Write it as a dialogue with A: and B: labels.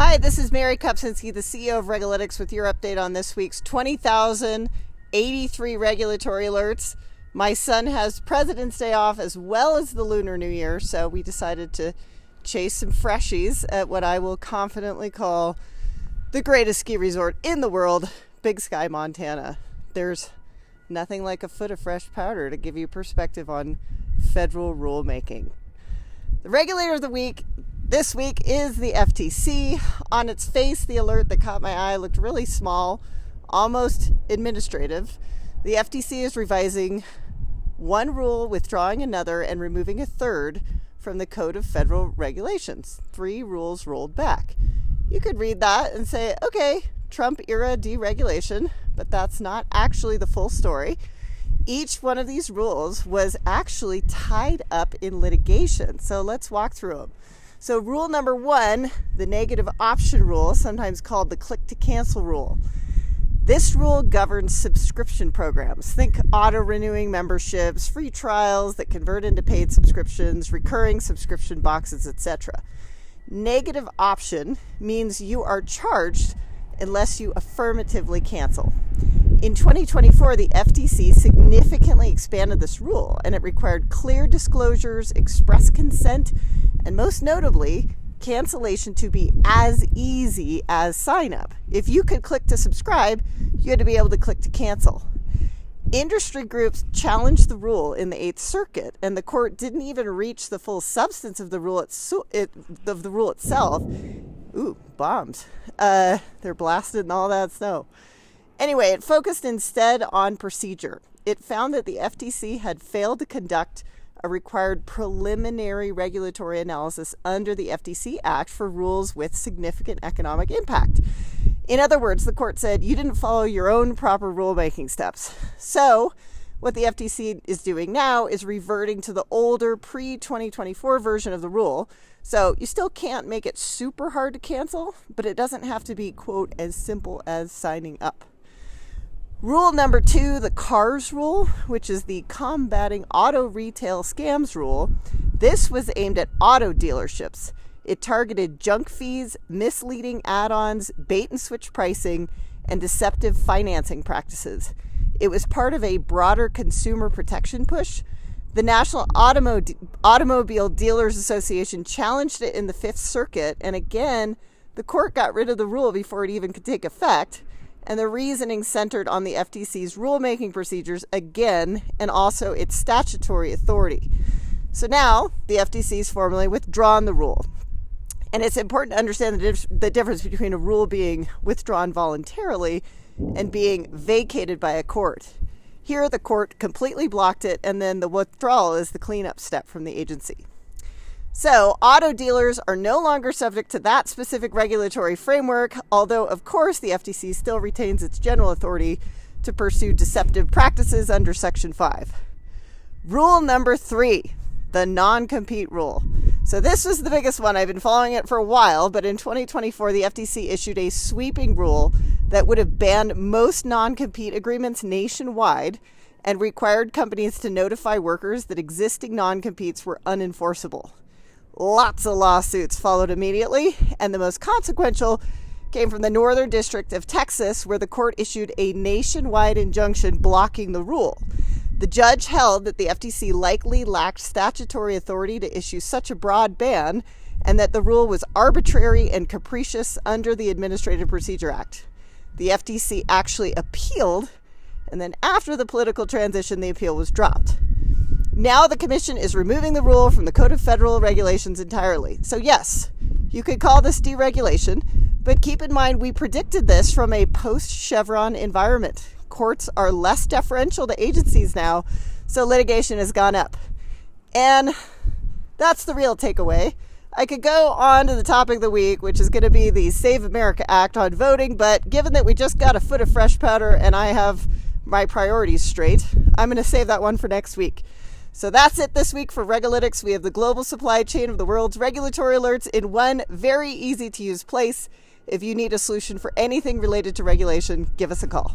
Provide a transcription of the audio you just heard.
A: Hi, this is Mary Kupczynski, the CEO of RegAlytics, with your update on this week's 20,083 regulatory alerts. My son has President's Day off as well as the Lunar New Year, so we decided to chase some freshies at what I will confidently call the greatest ski resort in the world, Big Sky, Montana. There's nothing like a foot of fresh powder to give you perspective on federal rulemaking. The regulator of the week this week is the FTC. On its face, the alert that caught my eye looked really small, almost administrative. The FTC is revising one rule, withdrawing another, and removing a third from the Code of Federal Regulations. 3 rules rolled back. You could read that and say, okay, Trump-era deregulation, but that's not actually the full story. Each one of these rules was actually tied up in litigation, so let's walk through them. So rule number 1, the negative option rule, sometimes called the click-to-cancel rule. This rule governs subscription programs. Think auto-renewing memberships, free trials that convert into paid subscriptions, recurring subscription boxes, etc. Negative option means you are charged unless you affirmatively cancel. In 2024, the FTC significantly expanded this rule, and it required clear disclosures, express consent, and most notably, cancellation to be as easy as sign up. If you could click to subscribe, you had to be able to click to cancel. Industry groups challenged the rule in the 8th Circuit, and the court didn't even reach the full substance of the rule itself. Ooh, bombs. They're blasted and all that snow. Anyway, it focused instead on procedure. It found that the FTC had failed to conduct a required preliminary regulatory analysis under the FTC Act for rules with significant economic impact. In other words, the court said you didn't follow your own proper rulemaking steps. So what the FTC is doing now is reverting to the older pre-2024 version of the rule. So you still can't make it super hard to cancel, but it doesn't have to be, quote, as simple as signing up. Rule number 2, the CARS rule, which is the Combating Auto Retail Scams rule. This was aimed at auto dealerships. It targeted junk fees, misleading add-ons, bait and switch pricing, and deceptive financing practices. It was part of a broader consumer protection push. The National Automobile Dealers Association challenged it in the 5th Circuit, and again, the court got rid of the rule before it even could take effect. And the reasoning centered on the FTC's rulemaking procedures again, and also its statutory authority. So now the FTC's formally withdrawn the rule. And it's important to understand the difference between a rule being withdrawn voluntarily and being vacated by a court. Here, the court completely blocked it, and then the withdrawal is the cleanup step from the agency. So, auto dealers are no longer subject to that specific regulatory framework, although, of course, the FTC still retains its general authority to pursue deceptive practices under Section 5. Rule number 3, the non-compete rule. So this was the biggest one. I've been following it for a while, but in 2024, the FTC issued a sweeping rule that would have banned most non-compete agreements nationwide and required companies to notify workers that existing non-competes were unenforceable. Lots of lawsuits followed immediately, and the most consequential came from the Northern District of Texas, where the court issued a nationwide injunction blocking the rule. The judge held that the FTC likely lacked statutory authority to issue such a broad ban, and that the rule was arbitrary and capricious under the Administrative Procedure Act. The FTC actually appealed, and then after the political transition, the appeal was dropped. Now the commission is removing the rule from the Code of Federal Regulations entirely. So yes, you could call this deregulation, but keep in mind we predicted this from a post-Chevron environment. Courts are less deferential to agencies now, so litigation has gone up. And that's the real takeaway. I could go on to the topic of the week, which is going to be the Save America Act on voting, but given that we just got a foot of fresh powder and I have my priorities straight, I'm going to save that one for next week. So that's it this week for RegAlytics. We have the global supply chain of the world's regulatory alerts in one very easy to use place. If you need a solution for anything related to regulation, give us a call.